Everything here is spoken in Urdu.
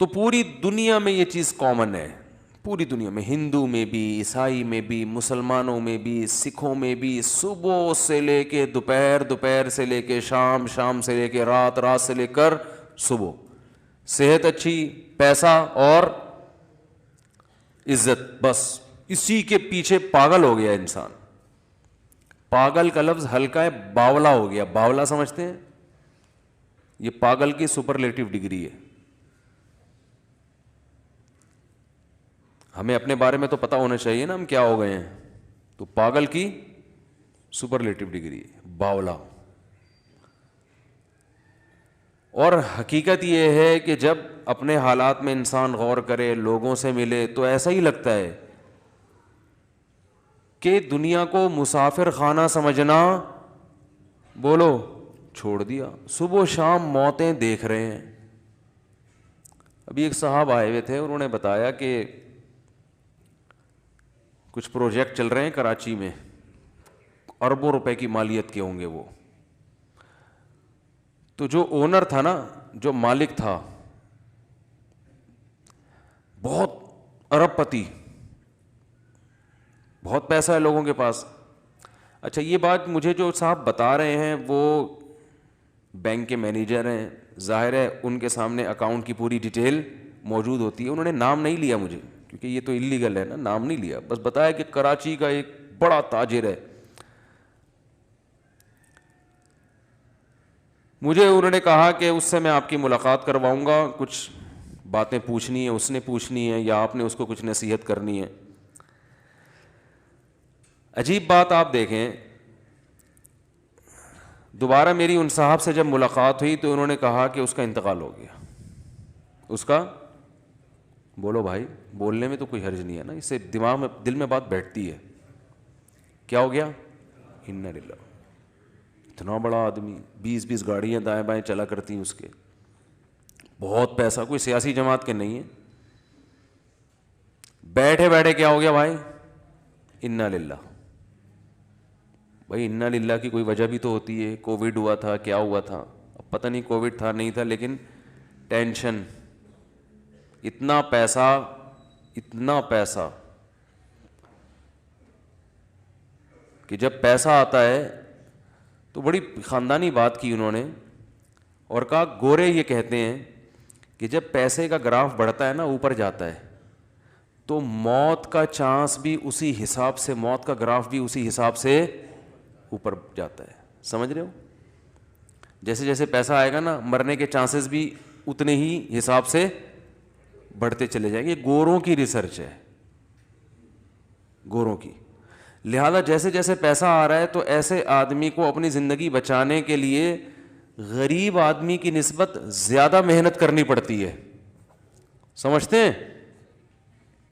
تو پوری دنیا میں یہ چیز کامن ہے، پوری دنیا میں، ہندو میں بھی، عیسائی میں بھی، مسلمانوں میں بھی، سکھوں میں بھی، صبح سے لے کے دوپہر، دوپہر سے لے کے شام، شام سے لے کے رات، رات سے لے کر صبح، صحت اچھی، پیسہ اور عزت، بس اسی کے پیچھے پاگل ہو گیا انسان. پاگل کا لفظ ہلکا ہے، باولا ہو گیا. باولا سمجھتے ہیں؟ یہ پاگل کی سپرلیٹو ڈگری ہے. ہمیں اپنے بارے میں تو پتہ ہونا چاہیے نا ہم کیا ہو گئے ہیں. تو پاگل کی سپرلیٹو ڈگری ہے باولا. اور حقیقت یہ ہے کہ جب اپنے حالات میں انسان غور کرے، لوگوں سے ملے، تو ایسا ہی لگتا ہے کہ دنیا کو مسافر خانہ سمجھنا، بولو، چھوڑ دیا. صبح و شام موتیں دیکھ رہے ہیں. ابھی ایک صاحب آئے ہوئے تھے، انہوں نے بتایا کہ کچھ پروجیکٹ چل رہے ہیں کراچی میں، اربوں روپے کی مالیت کے ہوں گے وہ. تو جو اونر تھا نا، جو مالک تھا، بہت ارب پتی، بہت پیسہ ہے لوگوں کے پاس. اچھا، یہ بات مجھے جو صاحب بتا رہے ہیں وہ بینک کے مینیجر ہیں، ظاہر ہے ان کے سامنے اکاؤنٹ کی پوری ڈیٹیل موجود ہوتی ہے. انہوں نے نام نہیں لیا مجھے، کیونکہ یہ تو انلیگل ہے نا، نام نہیں لیا، بس بتایا کہ کراچی کا ایک بڑا تاجر ہے. مجھے انہوں نے کہا کہ اس سے میں آپ کی ملاقات کرواؤں گا، کچھ باتیں پوچھنی ہے، اس نے پوچھنی ہے یا آپ نے اس کو کچھ نصیحت کرنی ہے. عجیب بات آپ دیکھیں، دوبارہ میری ان صاحب سے جب ملاقات ہوئی تو انہوں نے کہا کہ اس کا انتقال ہو گیا. اس کا، بولو بھائی، بولنے میں تو کوئی حرج نہیں ہے نا، اس سے دماغ میں، دل میں بات بیٹھتی ہے. کیا ہو گیا؟ انا للہ. اتنا بڑا آدمی، 20 گاڑیاں دائیں بائیں چلا کرتی ہیں اس کے، بہت پیسہ، کوئی سیاسی جماعت کے نہیں ہے. بیٹھے بیٹھے کیا ہو گیا بھائی؟ انا للہ. بھائی انا للہ کی کوئی وجہ بھی تو ہوتی ہے. کووڈ ہوا تھا، کیا ہوا تھا، اب پتہ نہیں کووڈ تھا نہیں تھا، لیکن ٹینشن، اتنا پیسہ، اتنا پیسہ کہ جب پیسہ آتا ہے تو بڑی خاندانی بات کی انہوں نے، اور کہا گورے یہ کہتے ہیں کہ جب پیسے کا گراف بڑھتا ہے نا، اوپر جاتا ہے، تو موت کا چانس بھی اسی حساب سے، موت کا گراف بھی اسی حساب سے اوپر جاتا ہے. سمجھ رہے ہو؟ جیسے جیسے پیسہ آئے گا نا، مرنے کے چانسز بھی اتنے ہی حساب سے بڑھتے چلے جائیں گے. یہ گوروں کی ریسرچ ہے، گوروں کی. لہذا جیسے جیسے پیسہ آ رہا ہے تو ایسے آدمی کو اپنی زندگی بچانے کے لیے غریب آدمی کی نسبت زیادہ محنت کرنی پڑتی ہے. سمجھتے ہیں؟